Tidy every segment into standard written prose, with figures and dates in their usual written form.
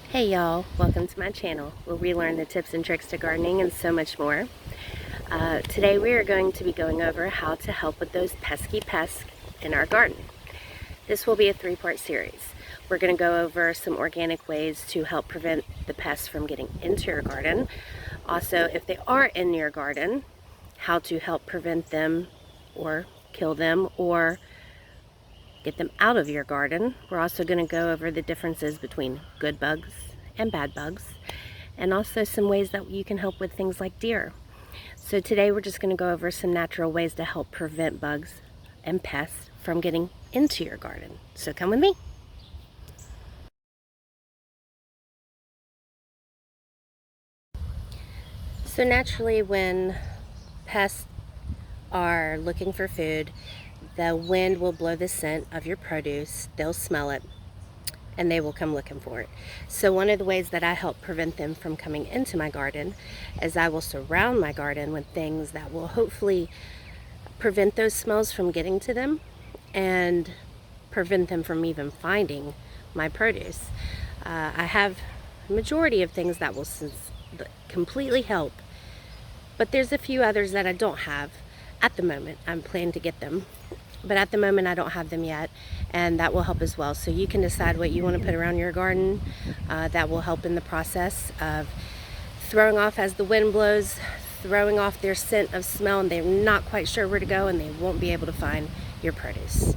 Hey y'all, welcome to my channel where we learn the tips and tricks to gardening and so much more. Today we are going to be going over how to help with those pesky pests in our garden. This will be a three-part series. We're going to go over some organic ways to help prevent the pests from getting into your garden. Also, if they are in your garden, how to help prevent them or kill them or get them out of your garden. We're also going to go over the differences between good bugs and bad bugs, and also some ways that you can help with things like deer. So today we're just going to go over some natural ways to help prevent bugs and pests from getting into your garden. So come with me. So naturally, when pests are looking for food, the wind will blow the scent of your produce. They'll smell it and they will come looking for it. So one of the ways that I help prevent them from coming into my garden is I will surround my garden with things that will hopefully prevent those smells from getting to them and prevent them from even finding my produce. I have a majority of things that will completely help, but there's a few others that I don't have at the moment. I'm planning to get them, but at the moment I don't have them yet, and that will help as well. So you can decide what you want to put around your garden that will help in the process of throwing off, as the wind blows, throwing off their scent of smell, and they're not quite sure where to go and they won't be able to find your produce.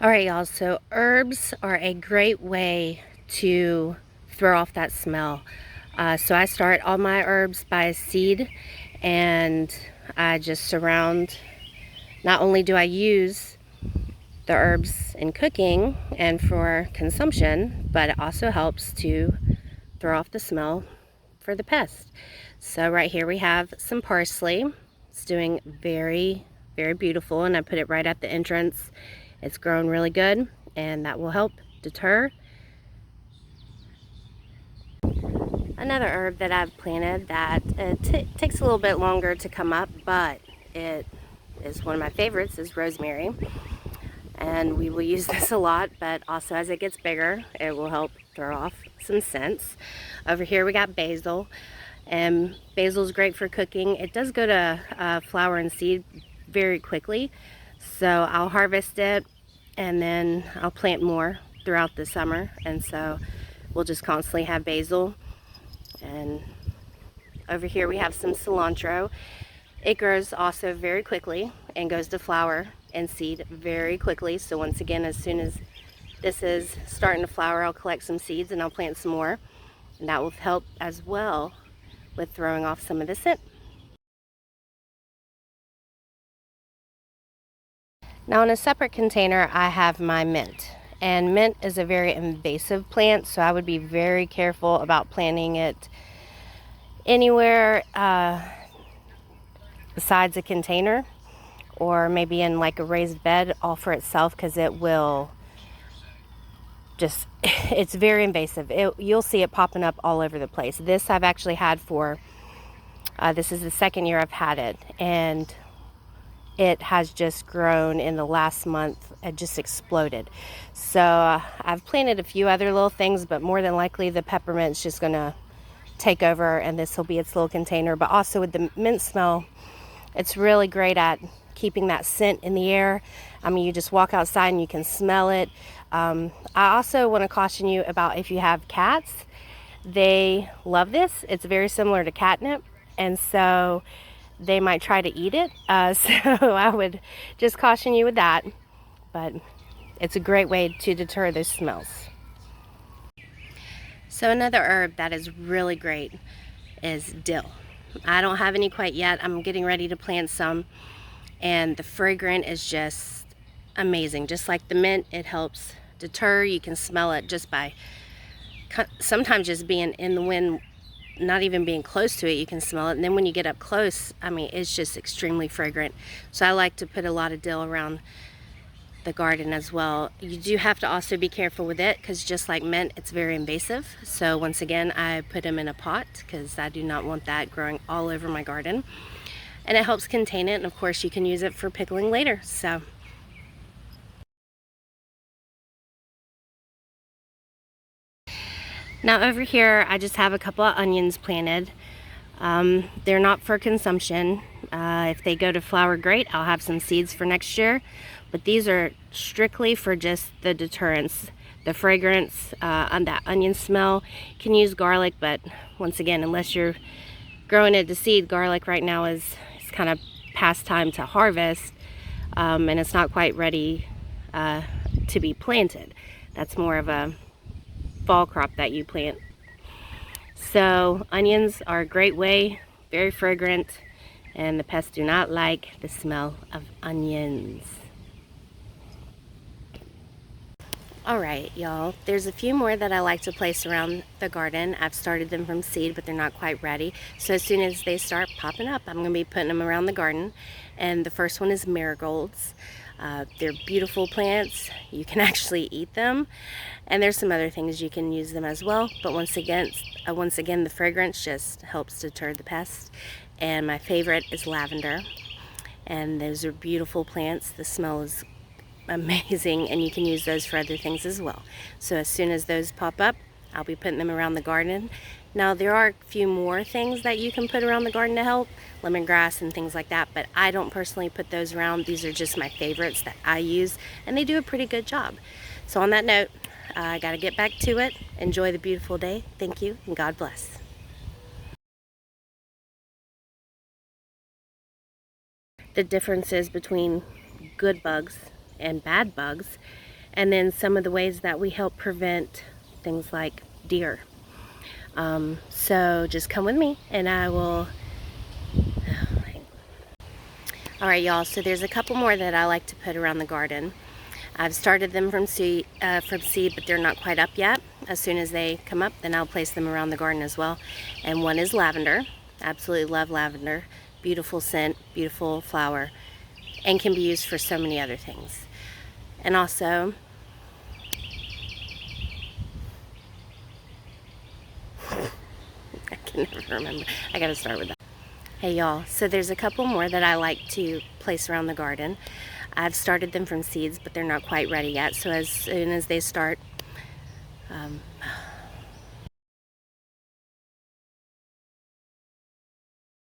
Alright y'all, so herbs are a great way to throw off that smell. So I start all my herbs by seed, and I just surround. Not only do I use the herbs in cooking and for consumption, but it also helps to throw off the smell for the pest. So right here we have some parsley. It's doing very, very beautiful, and I put it right at the entrance. It's grown really good, and that will help deter. Another herb that I've planted that takes a little bit longer to come up, but it is one of my favorites, is rosemary. And we will use this a lot, but also as it gets bigger, it will help throw off some scents. Over here we got basil, and basil is great for cooking. It does go to flower and seed very quickly, so I'll harvest it and then I'll plant more throughout the summer, and so we'll just constantly have basil. And over here we have some cilantro. It grows also very quickly and goes to flower and seed very quickly. So once again, as soon as this is starting to flower, I'll collect some seeds and I'll plant some more, and that will help as well with throwing off some of the scent. Now in a separate container I have my mint, and mint is a very invasive plant, so I would be very careful about planting it anywhere besides a container, or maybe in like a raised bed all for itself, because it will just, it's very invasive. You'll see it popping up all over the place. This I've actually had for, this is the second year I've had it, and it has just grown in the last month. It just exploded. So I've planted a few other little things, but more than likely the peppermint's just gonna take over, and this will be its little container. But also with the mint smell, it's really great at keeping that scent in the air. I mean, you just walk outside and you can smell it. I also want to caution you about, if you have cats, they love this. It's very similar to catnip, and so they might try to eat it. So I would just caution you with that, but it's a great way to deter those smells. So another herb that is really great is dill. I don't have any quite yet. I'm getting ready to plant some, and the fragrance is just amazing. Just like the mint, it helps deter. You can smell it just by sometimes just being in the wind, not even being close to it, you can smell it. And then when you get up close, I mean, it's just extremely fragrant. So I like to put a lot of dill around the garden as well. You do have to also be careful with it, because just like mint, it's very invasive. So once again, I put them in a pot because I do not want that growing all over my garden. And it helps contain it, and of course you can use it for pickling later. So Now over here, I just have a couple of onions planted. They're not for consumption. If they go to flower, great. I'll have some seeds for next year. But these are strictly for just the deterrence, the fragrance, and that onion smell. You can use garlic, but once again, unless you're growing it to seed, garlic right now is kind of past time to harvest, and it's not quite ready to be planted. That's more of a fall crop that you plant. So onions are a great way, very fragrant, and the pests do not like the smell of onions. Alright, y'all, there's a few more that I like to place around the garden. I've started them from seed, but they're not quite ready. So as soon as they start popping up, I'm going to be putting them around the garden. And the first one is marigolds. They're beautiful plants. You can actually eat them. And there's some other things you can use them as well. But once again, the fragrance just helps deter the pests. And my favorite is lavender. And those are beautiful plants. The smell is amazing, and you can use those for other things as well. So as soon as those pop up, I'll be putting them around the garden. Now there are a few more things that you can put around the garden to help, lemongrass and things like that, but I don't personally put those around. These are just my favorites that I use, and they do a pretty good job. So on that note, I gotta get back to it. Enjoy the beautiful day. Thank you, and God bless. The differences between good bugs and bad bugs, and then some of the ways that we help prevent things like deer. So just come with me and I will. Alright y'all, so there's a couple more that I like to put around the garden. I've started them from seed, but they're not quite up yet. As soon as they come up, then I'll place them around the garden as well. And one is lavender. Absolutely love lavender. Beautiful scent, beautiful flower, and can be used for so many other things. And also, I can never remember. I gotta start with that. Hey y'all, so there's a couple more that I like to place around the garden. I've started them from seeds, but they're not quite ready yet. So as soon as they start,